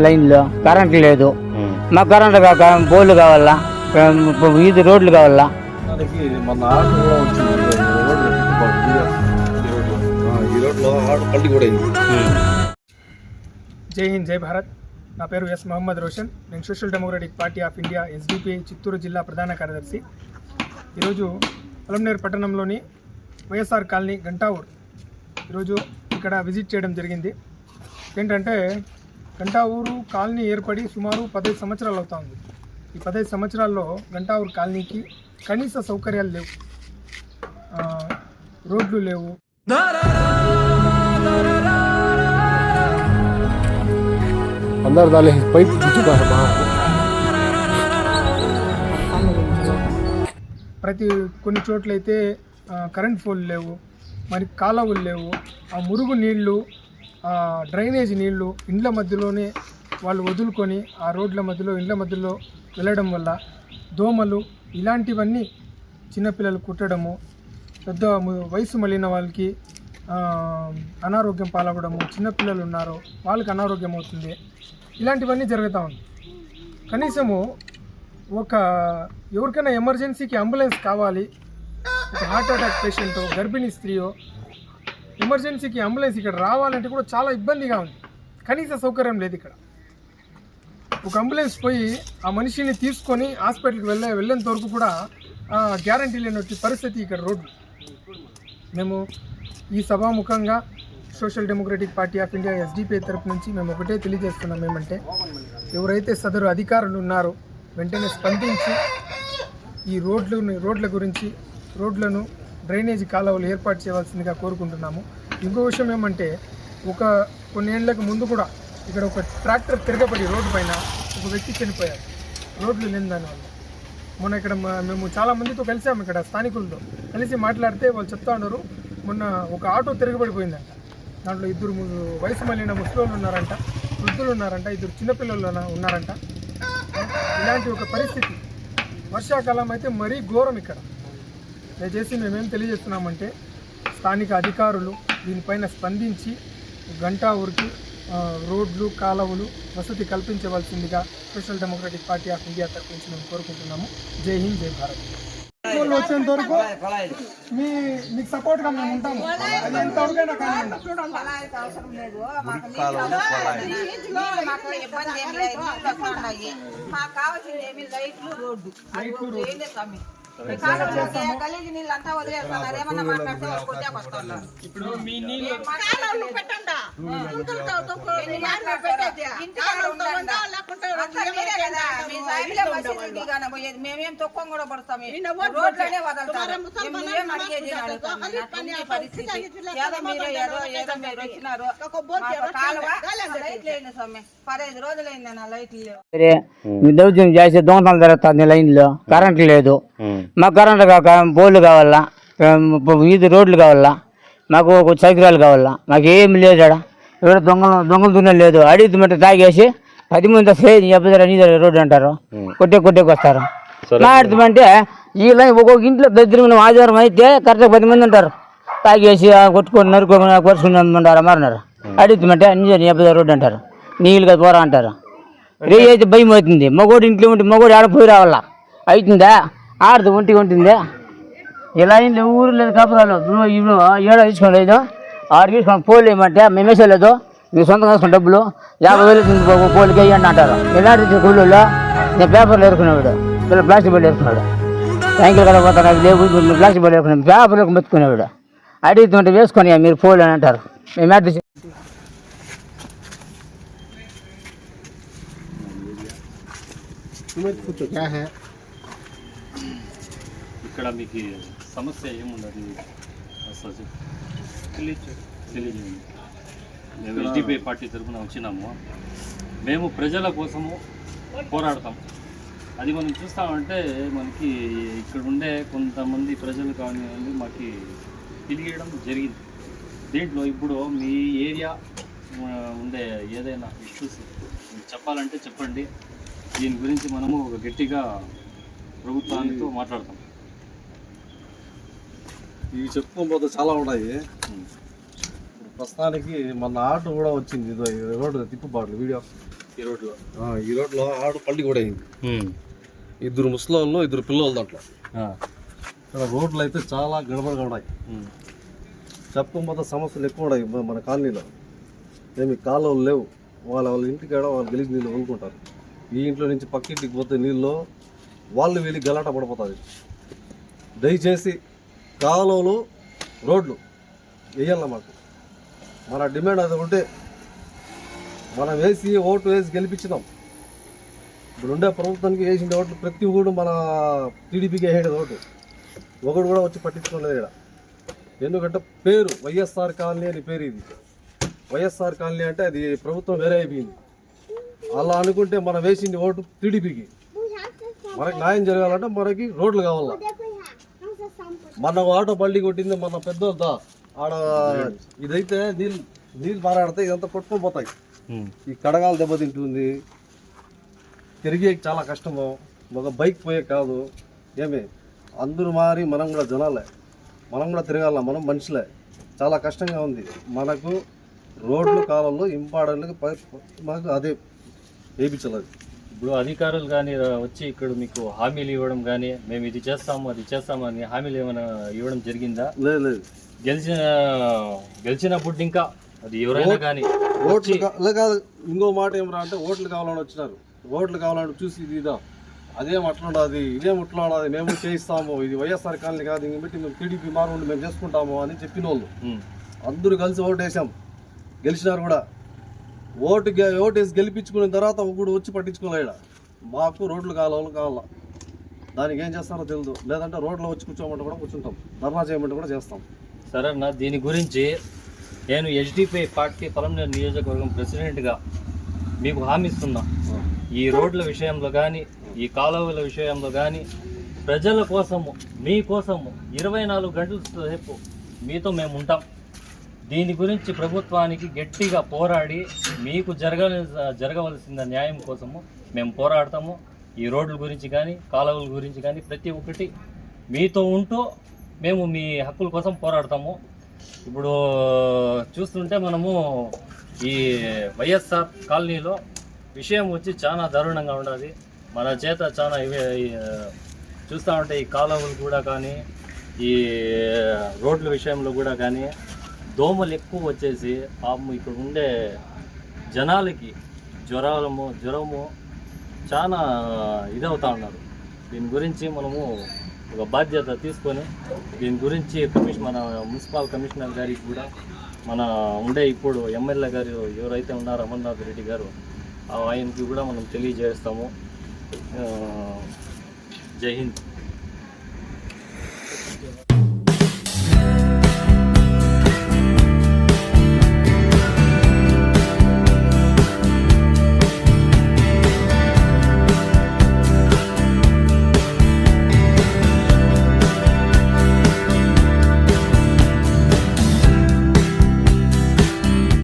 లైన్లో కరెంట్ లేదు, మాకు కరెంట్ కాక బోర్లు కావాలా, వీధి రోడ్లు కావాలా. జై హింద్, జై భారత్. నా పేరు ఎస్ మహమ్మద్ రోషన్. నేను social Democratic Party of India SDPI Chittoor జిల్లా ప్రధాన కార్యదర్శి. ఈరోజు పొలంనేరు పట్టణంలోని వైఎస్ఆర్ కాలనీ గంటావూర్ ఈరోజు ఇక్కడ విజిట్ చేయడం జరిగింది. ఏంటంటే గంటావూరు కాలనీ ఏర్పడి సుమారు 15 సంవత్సరాలు అవుతా ఉంది. ఈ 15 సంవత్సరాల్లో గంటావూరు కాలనీకి కనీస సౌకర్యాలు లేవు, రోడ్లు లేవు, కొన్ని చోట్లయితే కరెంట్ పోల్ లేవు, మరి కాలువలు లేవు. ఆ మురుగు నీళ్లు, డ్రైనేజ్ నీళ్లు ఇండ్ల మధ్యలోనే వాళ్ళు వదులుకొని ఆ రోడ్ల మధ్యలో ఇండ్ల మధ్యలో వెళ్ళడం వల్ల దోమలు ఇలాంటివన్నీ, చిన్నపిల్లలు కుట్టడము, పెద్ద వయసు మళ్ళిన వాళ్ళకి అనారోగ్యం పాలవ్వడము, చిన్నపిల్లలు ఉన్నారు వాళ్ళకి అనారోగ్యం అవుతుంది. ఇలాంటివన్నీ జరుగుతూ ఉంది. కనీసము ఎవరికైనా ఎమర్జెన్సీకి అంబులెన్స్ కావాలి, ఒక హార్ట్ అటాక్ పేషెంటో గర్భిణీ స్త్రీయో ఎమర్జెన్సీకి అంబులెన్స్ ఇక్కడ రావాలంటే కూడా చాలా ఇబ్బందిగా ఉంది. కనీస సౌకర్యం లేదు ఇక్కడ. ఒక అంబులెన్స్ పోయి ఆ మనిషిని తీసుకొని హాస్పిటల్కి వెళ్ళేంత వరకు కూడా గ్యారంటీ లేనటువంటి పరిస్థితి ఇక్కడ రోడ్డు. మేము ఈ సభాముఖంగా social Democratic Party of India SDPI తరపు నుంచి మేము ఒకటే తెలియజేస్తున్నాం. ఏమంటే ఎవరైతే సదరు అధికారులు ఉన్నారో వెంటనే స్పందించి ఈ రోడ్ల గురించి, రోడ్లను డ్రైనేజీ కాలువలు ఏర్పాటు చేయవలసిందిగా కోరుకుంటున్నాము. ఇంకో విషయం ఏమంటే కొన్ని ఏళ్ళకు ముందు కూడా ఇక్కడ ఒక ట్రాక్టర్ తిరగబడి రోడ్డు పైన ఒక వ్యక్తి చనిపోయారు, రోడ్లు లేని దానివల్ల. మొన్న ఇక్కడ మేము చాలా మందితో కలిసాము, ఇక్కడ స్థానికులతో కలిసి మాట్లాడితే వాళ్ళు చెప్తా ఉన్నారు, మొన్న ఒక ఆటో తిరగబడిపోయిందంట. దాంట్లో 2 వయసు మళ్ళిన ముసలోళ్ళు ఉన్నారంట, వృద్ధులు ఉన్నారంట, 2 చిన్నపిల్లలు ఉన్నారంట. ఇలాంటి ఒక పరిస్థితి వర్షాకాలం అయితే మరీ ఘోరం ఇక్కడ. దయచేసి మేమేం తెలియజేస్తున్నామంటే స్థానిక అధికారులు దీనిపైన స్పందించి గంటావూరుకి రోడ్లు, కాలువలు, వసతి కల్పించవలసిందిగా Social Democratic Party of India తరఫు నుంచి మేము కోరుకుంటున్నాము. జై హింద్, జై భారత్. వచ్చేంత వరకు మీకు సపోర్ట్గా మేము ఉంటాము. అది ఎంతవరకైనా కానివ్వండి. గలీజ్ నీళ్ళు అంతా వదిలేస్తున్నారు. ఏమన్నా మాట్లాడితే ఇప్పుడు మీ నీళ్ళు మేమేం తొక్కం కూడా పడతాం, రోడ్లనే వదలుతారు. ఏదో మీరు వచ్చినారు, కాలువ లైట్లు వేయండి స్వామి. 15 రోజులైంది నా లైట్లు దౌర్జన్యం చేసి దొంగతనాలు జరుగుతుంది. లైన్లో కరెంట్ లేదు, మాకు కరెంట్ కాక బోర్లు కావాలా, వీధి రోడ్లు కావాలా, మాకు సౌకర్యాలు కావాలా. మాకు ఏమి లేదు. ఇక్కడ దొంగలు దున్నలు లేదు. అడిగితే తాగేసి 10 మంది వస్తే నీ రోడ్డు అంటారు, కొట్టేకి వస్తారు. మాట్లాడుతామంటే ఈ లైన్ ఒక్కొక్క ఇంట్లో దరిద్రమైన ఆదివారం అయితే కరెక్ట్గా 10 మంది ఉంటారు. తాగేసి కొట్టుకొని కొరుచుకుంటారు, మారినారు. అడుగుతామంటే నీ రోడ్డు అంటారు, నీళ్ళు కదా పోరా అంటారు. రే అయితే భయం అవుతుంది. మగోడు ఇంట్లో ఉంటే మగోడు ఆడపోయి రావాలా, అవుతుందా? ఆడుతూ ఉంటుంది. ఇలా ఇంట్లో ఊరు లేదు, కాపురాలు ఇప్పుడు ఏడో తీసుకోలేదు, 6 తీసుకొని పోలు ఏమంటే మేము వేసేలేదు, మీకు సొంతంగా వేసుకుని డబ్బులు 50,000 పోలికి వేయండి అంటారు. ఇలాంటి కూలీలో నేను పేపర్లు వేసుకునేవాడు, ప్లాస్టిక్ బయలు వేసుకున్నాడు, ట్యాంకులు కదా పోతాను, అవి లేవు, ప్లాస్టిక్ బయలు వేసుకున్నాడు, పేపర్లు మెత్తుకునేవాడు. అడుగుతుంటే వేసుకొని మీరు పోలు అని అంటారు. మేము ఇక్కడ మీకు సమస్య ఏముండదు, తెలియజేయండి. మేము ఎస్డిపిఐ పార్టీ తరఫున వచ్చినాము. మేము ప్రజల కోసము పోరాడతాం. అది మనం చూస్తామంటే మనకి ఇక్కడ ఉండే కొంతమంది ప్రజలు కానివ్వండి మాకు తెలియడం జరిగింది. దీంట్లో ఇప్పుడు మీ ఏరియా ఉండే ఏదైనా ఇష్యూస్ చెప్పాలంటే చెప్పండి. దీని గురించి మనము ఒక గట్టిగా ప్రభుత్వానితో మాట్లాడతాం. ఇవి చెప్పుకోకపోతే చాలా ఉన్నాయి. ప్రస్తుతానికి మన ఆటో కూడా వచ్చింది, ఇదో ఈ రోడ్డు తిప్పుబాట్లు వీడియో ఈ రోడ్లో ఆడు పల్లి కూడా అయింది. 2 ముసలోళ్ళు 2 పిల్లలు దాంట్లో. ఇక్కడ రోడ్లు అయితే చాలా గడబడగా ఉన్నాయి. చెప్పకపోతే సమస్యలు ఎక్కువ ఉన్నాయి మన కాలనీలో. ఏమి కాలువలు లేవు, వాళ్ళ ఇంటికాడ వాళ్ళు గెలిచి నీళ్ళు వదులుకుంటారు. ఈ ఇంట్లో నుంచి పక్కింటికి పోతే నీళ్ళు వాళ్ళు వెళ్ళి గలాట పడిపోతుంది. దయచేసి కాలువలు రోడ్లు వేయాల మాకు. మన డిమాండ్ అది ఉంటే మనం వేసి ఓటు వేసి గెలిపించినాం. ఇప్పుడు ఉండే ప్రభుత్వానికి వేసిన ఓట్లు ప్రతి ఊడు మన టీడీపీకి వేసేది ఓటు. ఒకడు కూడా వచ్చి పట్టించుకోలేదు ఇక్కడ. ఎందుకంటే పేరు వైఎస్ఆర్ కాలనీ అని పేరు. ఇది వైఎస్ఆర్ కాలనీ అంటే అది ప్రభుత్వం వేరే అయిపోయింది. అలా అనుకుంటే మనం వేసింది ఓటు టీడీపీకి. మనకి న్యాయం జరగాలంటే మనకి రోడ్లు కావాలా. మన ఆటో బల్లి కొట్టింది మన పెద్దోద్దా ఆడ. ఇదైతే నీళ్ళు పారాడితే ఇదంతా కొట్టుకొని పోతాయి. ఈ కడగాలు దెబ్బతింటుంది, తిరిగే చాలా కష్టము. ఒక బైక్ పోయే కాదు. ఏమి అందరూ మారి మనం కూడా జనాలే, మనం కూడా తిరగాల, మనం మనుషులే. చాలా కష్టంగా ఉంది మనకు. రోడ్లు కాలంలో ఇంపార్టెంట్ మాకు అదే వేయించలేదు. ఇప్పుడు అధికారులు కానీ వచ్చి ఇక్కడ మీకు హామీలు ఇవ్వడం కానీ, మేము ఇది చేస్తాము అది చేస్తాము అని హామీలు ఏమైనా ఇవ్వడం జరిగిందా? లేదు. గెలిచినప్పుడు ఇంకా అది ఎవరైనా కానీ ఓట్లు కాదు. ఇంకో మాట ఏమరా అంటే ఓట్లు కావాలని వచ్చినారు. ఓట్లు కావాలని చూసి ఇదా అదేం అట్లా ఉండదు, ఇదేం ఇట్లా ఉండదు, మేము చేయిస్తాము, ఇది వైఎస్ఆర్ కాలనీ కాదు, ఇంక పెట్టి మేము టీడీపీ మారుండి మేము చేసుకుంటాము అని చెప్పిన వాళ్ళు అందరూ కలిసి ఓటు వేసాం. గెలిచినారు కూడా. ఓటు వేసి గెలిపించుకున్న తర్వాత ఒకడు వచ్చి పట్టించుకోలేడు. మాకు రోడ్లు కావాలా. దానికి ఏం చేస్తారో తెలియదు. లేదంటే రోడ్లో వచ్చి కూర్చోమంటే కూడా కూర్చుంటాం, ధర్నా చేయమంటే కూడా చేస్తాం. సరే అన్న, దీని గురించి నేను ఎస్డిపిఐ పార్టీ పలమనేరు నియోజకవర్గం ప్రెసిడెంట్గా మీకు హామీ ఇస్తున్నా. ఈ రోడ్ల విషయంలో కానీ, ఈ కాలువల విషయంలో కానీ ప్రజల కోసము, మీకోసము 24 గంటల సేపు మీతో మేము ఉంటాం. దీని గురించి ప్రభుత్వానికి గట్టిగా పోరాడి మీకు జరగవలసిన న్యాయం కోసము మేము పోరాడతాము. ఈ రోడ్ల గురించి కానీ, కాలువల గురించి కానీ ప్రతి ఒక్కటి మీతో ఉంటూ మేము మీ హక్కుల కోసం పోరాడతాము. ఇప్పుడు చూస్తుంటే మనము ఈ వైఎస్ఆర్ కాలనీలో విషయం వచ్చి చాలా దారుణంగా ఉన్నది. మన చేత చాలా చూస్తూ ఉంటే ఈ కాలువలు కూడా కానీ, ఈ రోడ్ల విషయంలో కూడా కానీ దోమలు ఎక్కువ వచ్చేసి పాపం ఇక్కడ ఉండే జనాలకి జ్వరము చాలా ఇదవుతూ ఉన్నారు. దీని గురించి మనము ఒక బాధ్యత తీసుకొని దీని గురించి మన మున్సిపల్ కమిషనర్ గారికి కూడా, మన ఉండే ఇప్పుడు ఎమ్మెల్యే గారు ఎవరైతే ఉన్నారో అమర్నాథ్ రెడ్డి గారు, ఆయనకి కూడా మనం తెలియజేస్తాము. జై హింద్.